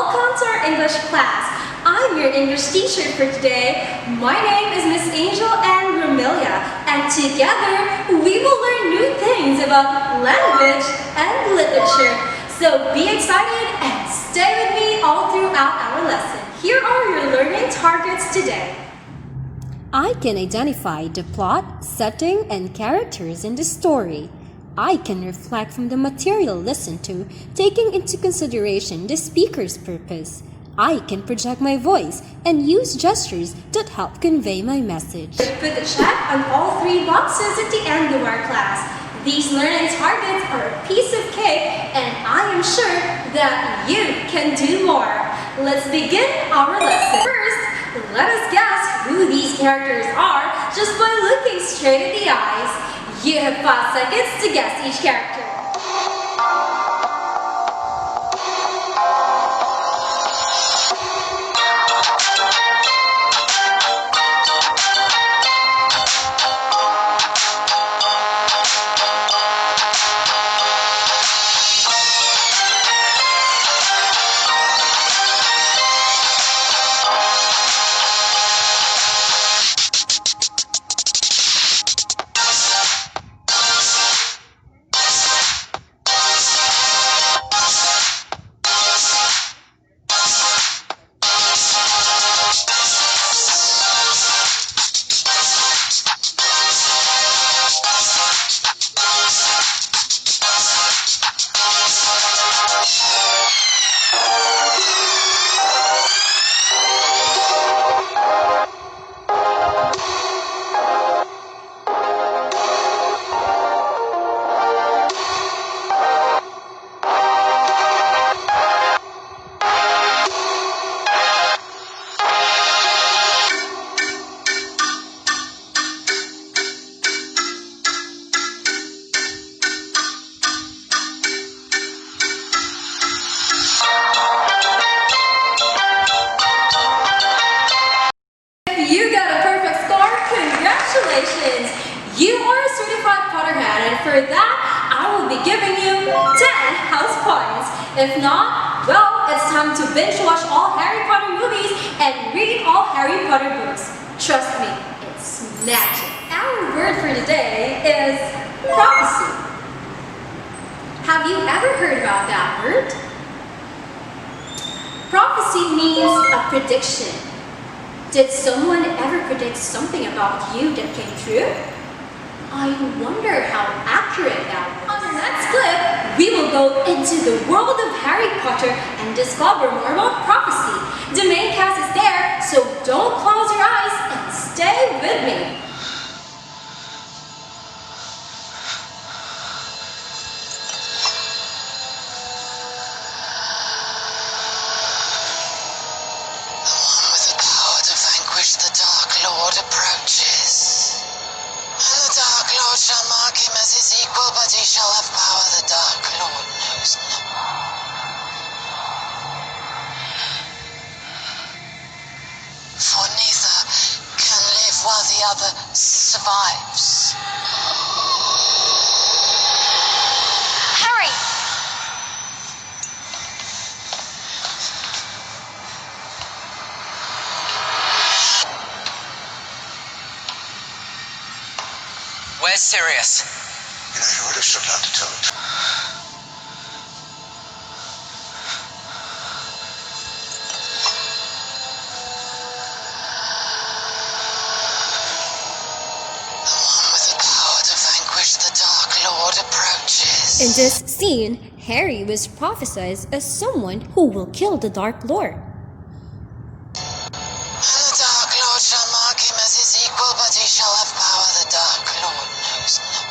welcome to our English class. I'm your English teacher for today. My name is Miss Angel and Romelia, and together we will learn new things about language and literature. So be excited and stay with me all throughout our lesson. Here are your learning targets today. I can identify the plot, setting, and characters in the story. I can reflect from the material listened to, taking into consideration the speaker's purpose. I can project my voice and use gestures that help convey my message. Put the check on all three boxes at the end of our class. These learning targets are a piece of cake, and I am sure that you can do more. Let's begin our lesson. First, let us guess who these characters are just by looking straight at the eyes. You have 5 seconds to guess each character. You got a perfect score. Congratulations! You are a certified Potterhead, and for that, I will be giving you 10 house points. If not, well, it's time to binge watch all Harry Potter movies and read all Harry Potter books. Trust me, it's magic. Our word for today is prophecy. Have you ever heard about that word? Prophecy means a prediction. Did someone ever predict something about you that came true? I wonder how accurate that was. On our next clip, we will go into the world of Harry Potter and discover more about prophecy. The main cast is there, so don't close your eyes and stay with me. The Dark Lord approaches. And the Dark Lord shall mark him as his equal, but he shall have power the Dark Lord knows not. For neither can live while the other survives. Harry! Where's Sirius? You know, you really should learn to tell it. The one with the power to vanquish the Dark Lord approaches. In this scene, Harry was prophesied as someone who will kill the Dark Lord. And the Dark Lord shall mark him as his equal, but he shall have power the Dark Lord knows not.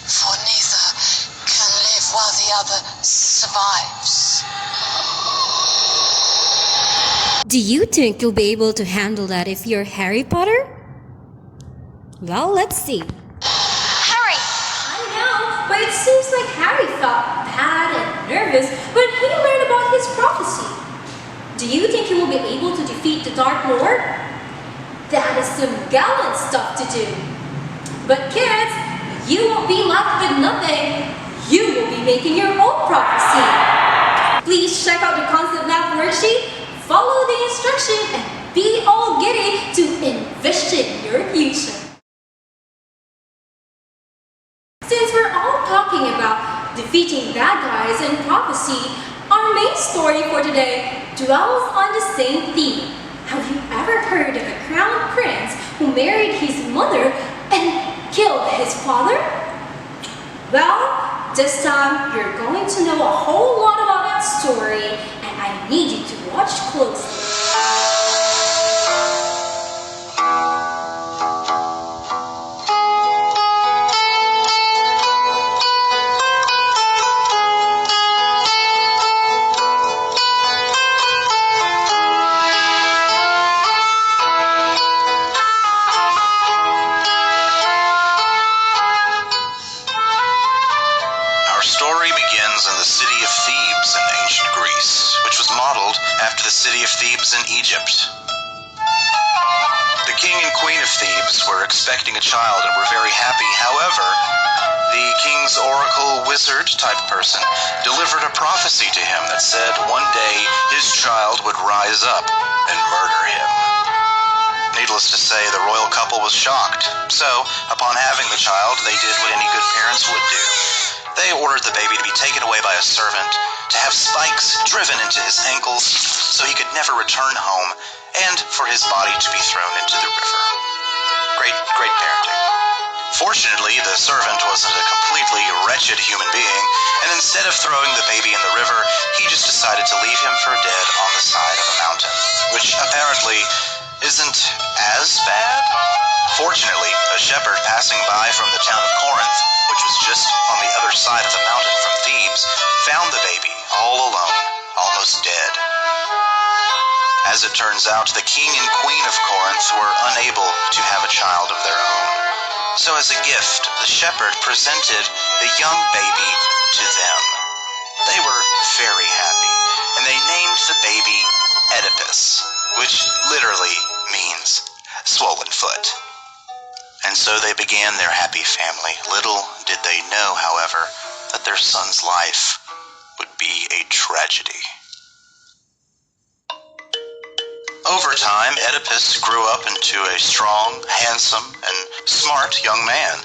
For neither can live while the other survives. Do you think you'll be able to handle that if you're Harry Potter? Well, let's see. Harry! I know, but it seems like Harry felt bad and nervous when he learned about his prophecy. Do you think he will be able to defeat the Dark Lord? That is some gallant stuff to do. But kids, you won't be left with nothing. you will be making your own prophecy. Please check out the concept map worksheet, follow the instruction, and be all giddy to envision your future. Since we're all talking about defeating bad guys in prophecy, our main story for today dwells on the same theme. Have you ever heard of a crown prince who married his mother and killed his father? Well, this time you're going to know a whole lot about that story, and I need you to watch closely. After the city of Thebes in Egypt. The king and queen of Thebes were expecting a child and were very happy. However, the king's oracle wizard type person delivered a prophecy to him that said one day his child would rise up and murder him. Needless to say, the royal couple was shocked. So, upon having the child, they did what any good parents would do. They ordered the baby to be taken away by a servant, to have spikes driven into his ankles so he could never return home, and for his body to be thrown into the river. Great parenting. Fortunately, the servant wasn't a completely wretched human being, and instead of throwing the baby in the river, he just decided to leave him for dead on the side of a mountain, which apparently isn't as bad. Fortunately, a shepherd passing by from the town of Corinth, which was just on the other side of the mountain from Thebes, found the baby all alone, almost dead. As it turns out, the king and queen of Corinth were unable to have a child of their own. So as a gift, the shepherd presented the young baby to them. They were very happy, and they named the baby Oedipus, which literally means swollen foot. And so they began their happy family. Little did they know, however, that their son's life would be a tragedy. Over time, Oedipus grew up into a strong, handsome, and smart young man.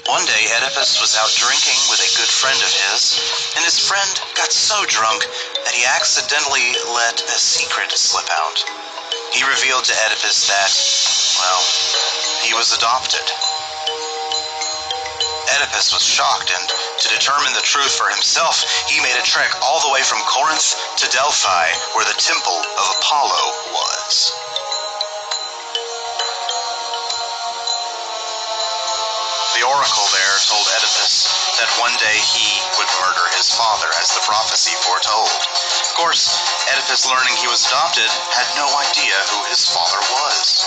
One day, Oedipus was out drinking with a good friend of his, and his friend got so drunk that he accidentally let a secret slip out. He revealed to Oedipus that, well, he was adopted. Oedipus was shocked, and to determine the truth for himself, he made a trek all the way from Corinth to Delphi, where the temple of Apollo was. The oracle there told Oedipus that one day he would murder his father, as the prophecy foretold. Of course, Oedipus, learning he was adopted, had no idea who his father was.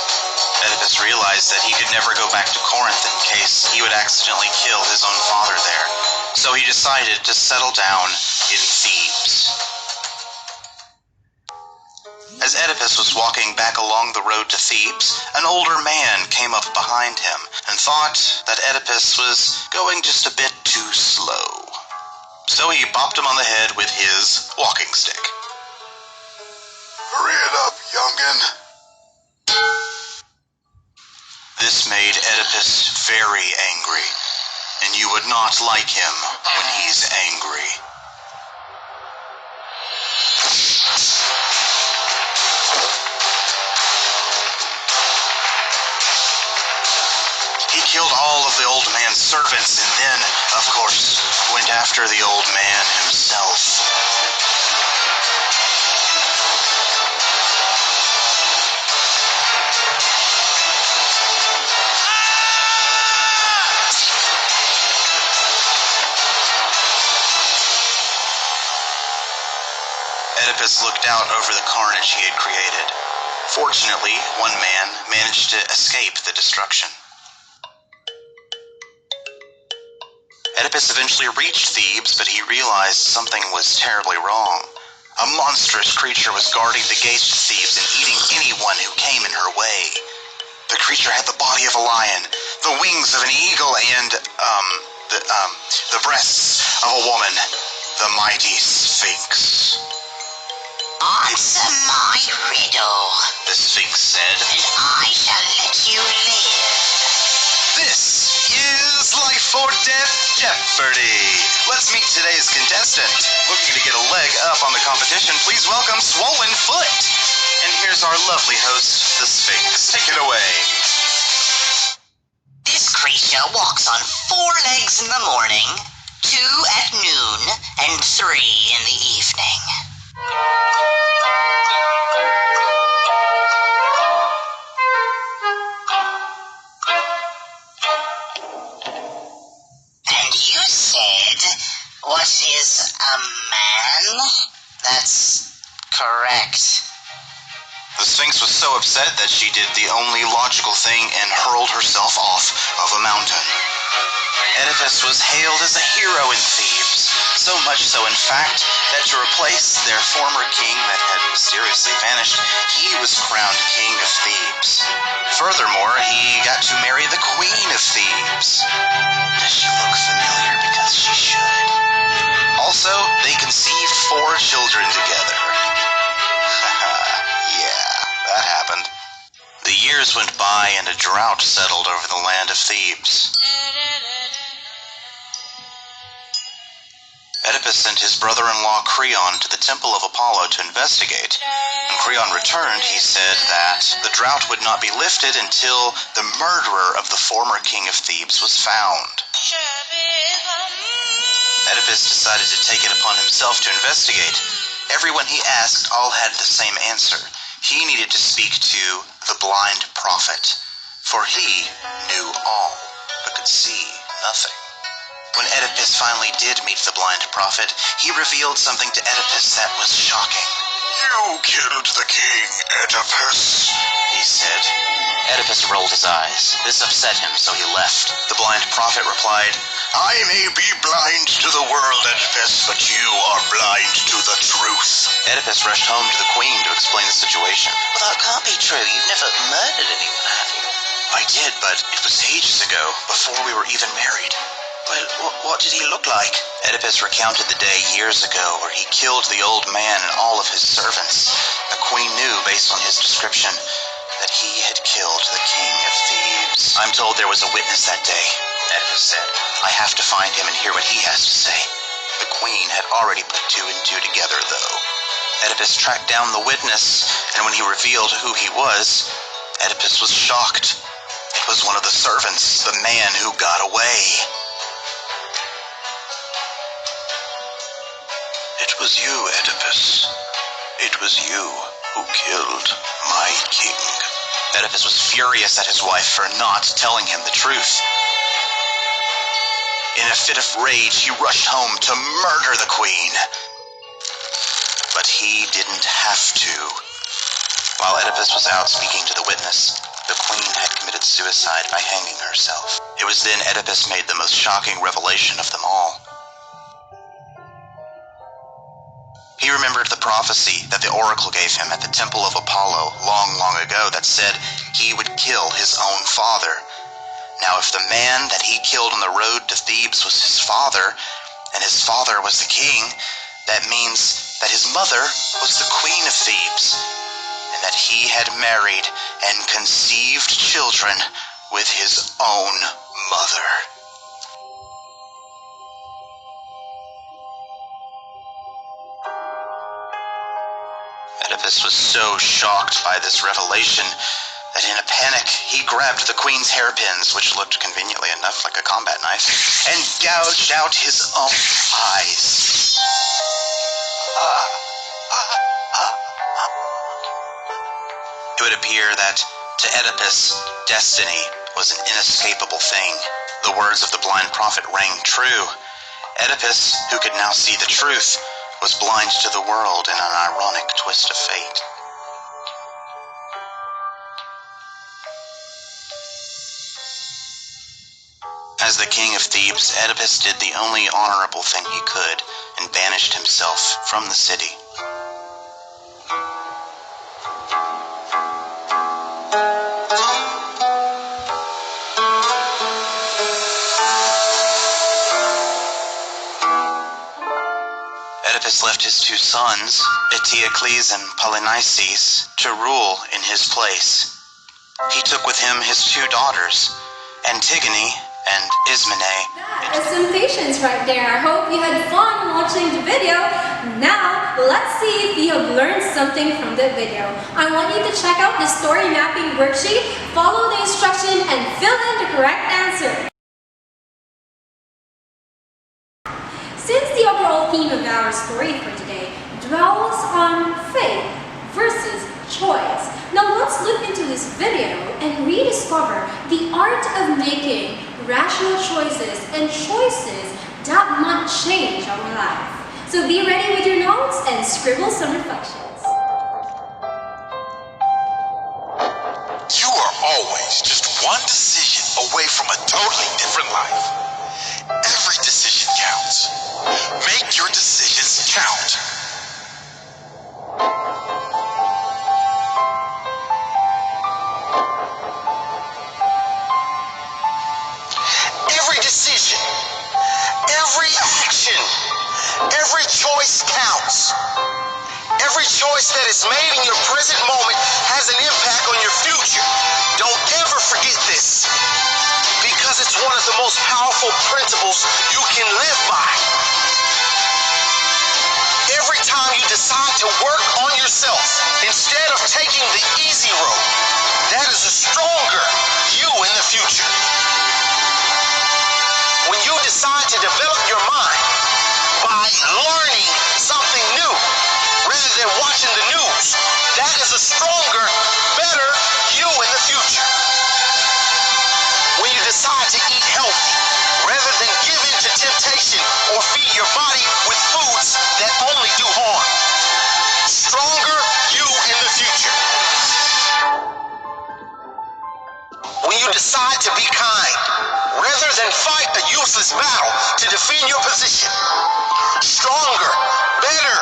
Oedipus realized that he could never go back to Corinth in case he would accidentally kill his own father there. So he decided to settle down in Thebes. As Oedipus was walking back along the road to Thebes, an older man came up behind him and thought that Oedipus was going just a bit too slow. So he bopped him on the head with his walking stick. Hurry it up, youngin'. This made Oedipus very angry, and you would not like him when he's angry. He killed all of the old man's servants and then, of course, went after the old man himself. Oedipus looked out over the carnage he had created. Fortunately, one man managed to escape the destruction. Oedipus eventually reached Thebes, but he realized something was terribly wrong. A monstrous creature was guarding the gates to Thebes and eating anyone who came in her way. The creature had the body of a lion, the wings of an eagle, and, the breasts of a woman, the mighty Sphinx. Answer my riddle, The Sphinx said. and I shall let you live. This is Life or Death Jeopardy! Let's meet today's contestant. Looking to get a leg up on the competition, please welcome Swollen Foot! And here's our lovely host, the Sphinx. Take it away. This creature walks on 4 legs in the morning, 2 at noon, and 3 in the evening. And you said, what is a man? That's correct. The Sphinx was so upset that she did the only logical thing and hurled herself off of a mountain. Oedipus was hailed as a hero in Thebes, so much so in fact that to replace their former king that had mysteriously vanished, he was crowned king of Thebes. Furthermore, he got to marry the queen of Thebes. Does she look familiar? Because she should. Also, they conceived 4 children together. Yeah, that happened. The years went by and a drought settled over the land of Thebes. Oedipus sent his brother-in-law Creon to the temple of Apollo to investigate. When Creon returned, he said that the drought would not be lifted until the murderer of the former king of Thebes was found. Oedipus decided to take it upon himself to investigate. Everyone he asked all had the same answer. He needed to speak to the blind prophet, for he knew all, but could see nothing. When Oedipus finally did meet the blind prophet, he revealed something to Oedipus that was shocking. You killed the king, Oedipus, He said. Oedipus rolled his eyes. This upset him, so he left. The blind prophet replied, I may be blind to the world, Oedipus, but you are blind to the truth. Oedipus rushed home to the queen to explain the situation. Well, that can't be true. You've never murdered anyone, have you? I did, but it was ages ago, before we were even married. Well, what did he look like? Oedipus recounted the day years ago where he killed the old man and all of his servants. The queen knew, based on his description, that he had killed the king of Thebes. I'm told there was a witness that day, Oedipus said. I have to find him and hear what he has to say. The queen had already put 2 and 2 together, though. Oedipus tracked down the witness, and when he revealed who he was, Oedipus was shocked. It was one of the servants, the man who got away. It was you, Oedipus. It was you who killed my king. Oedipus was furious at his wife for not telling him the truth. In a fit of rage, he rushed home to murder the queen. But he didn't have to. While Oedipus was out speaking to the witness, the queen had committed suicide by hanging herself. It was then Oedipus made the most shocking revelation of them all. He remembered the prophecy that the oracle gave him at the temple of Apollo long, long ago that said he would kill his own father. Now, if the man that he killed on the road to Thebes was his father, and his father was the king, that means that his mother was the queen of Thebes, and that he had married and conceived children with his own mother. Oedipus was so shocked by this revelation that in a panic he grabbed the queen's hairpins, which looked conveniently enough like a combat knife, and gouged out his own eyes. It would appear that to Oedipus, destiny was an inescapable thing. The words of the blind prophet rang true. Oedipus, who could now see the truth, was blind to the world in an ironic twist of fate. As the king of Thebes, Oedipus did the only honorable thing he could and banished himself from the city. left his 2 sons, Eteocles and Polynices, to rule in his place. He took with him his 2 daughters, Antigone and Ismene. That is some patience right there. I hope you had fun watching the video. Now, let's see if you have learned something from the video. I want you to check out the story mapping worksheet, follow the instruction, and fill in the correct answer. Since the overall theme of our story for today dwells on faith versus choice, now let's look into this video and rediscover the art of making rational choices and choices that might change our life. So be ready with your notes and scribble some reflections. You are always just one decision away from a totally different life. Every decision counts. Make your decisions count. Every decision, every action, every choice counts. Every choice that is made in your present moment has an impact on your future. Don't ever forget this, because it's one of the most powerful principles you can live by. Every time you decide to work on yourself instead of taking the easy road, that is a stronger you in the future. When you decide to develop your mind by learning something new rather than watching the news, that is a stronger, better you in the future. When you decide to eat healthy rather than give in to temptation or feed your body with foods that only do harm, stronger you in the future. When you decide to be kind rather than fight a useless battle to defend your position, stronger, better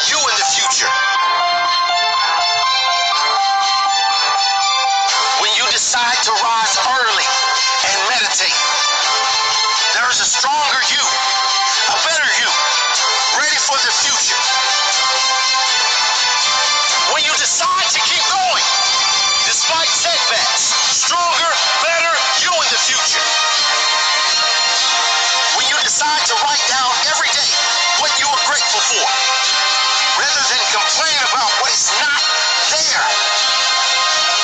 you in the future. When you decide to rise early and meditate, there is a stronger you, a better you, ready for the future. When you decide to keep going despite setbacks, stronger, better you in the future. When you decide to write down every day what you are grateful for, rather than complain about what is not there,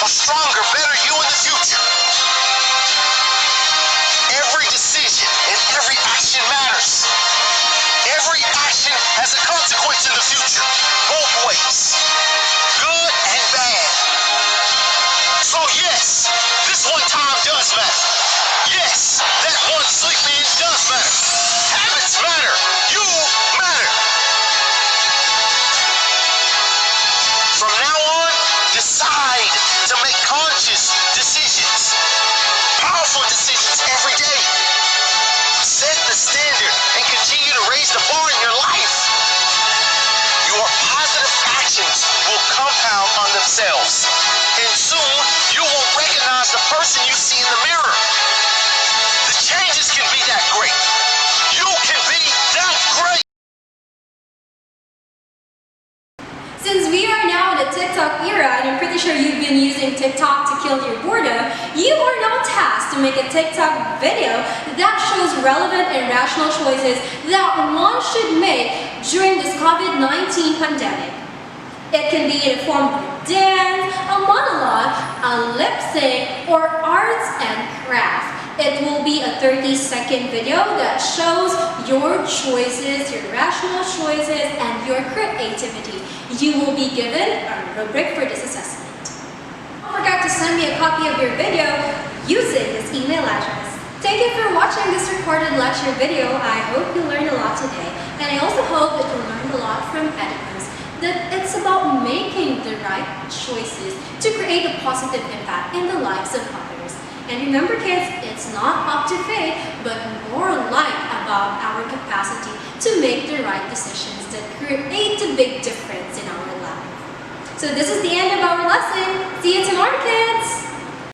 a stronger, better you in the future. Every decision and every action matters. Every action has a consequence in the future, both ways, good and bad. So yes, this one time does matter. Yes, that one sleep in does matter. Habits matter. You matter. From now on, decide to make conscious decisions. Powerful decisions every day. Set the standard and continue to raise the bar in your life. Your positive actions will compound on themselves. And soon, you won't recognize the person you see in the mirror. The changes can be that great. You can be that great. Since we are now in the TikTok era, and I'm pretty sure you've been using TikTok to kill your boredom, you are now tasked to make a TikTok video that shows relevant and rational choices that one should make during this COVID-19 pandemic. It can be in the form of a dance, a monologue, a lip sync, or arts and crafts. It will be a 30-second video that shows your choices, your rational choices, and your creativity. You will be given a rubric for this assessment. Don't forget to send me a copy of your video using this email address. Thank you for watching this recorded lecture video. I hope you learned a lot today, and I also hope that you learned a lot from Oedipus. That it's about making the right choices to create a positive impact in the lives of others. And remember kids, it's not up to fate, but more like about our capacity to make the right decisions that create a big difference in our life. So this is the end of our lesson.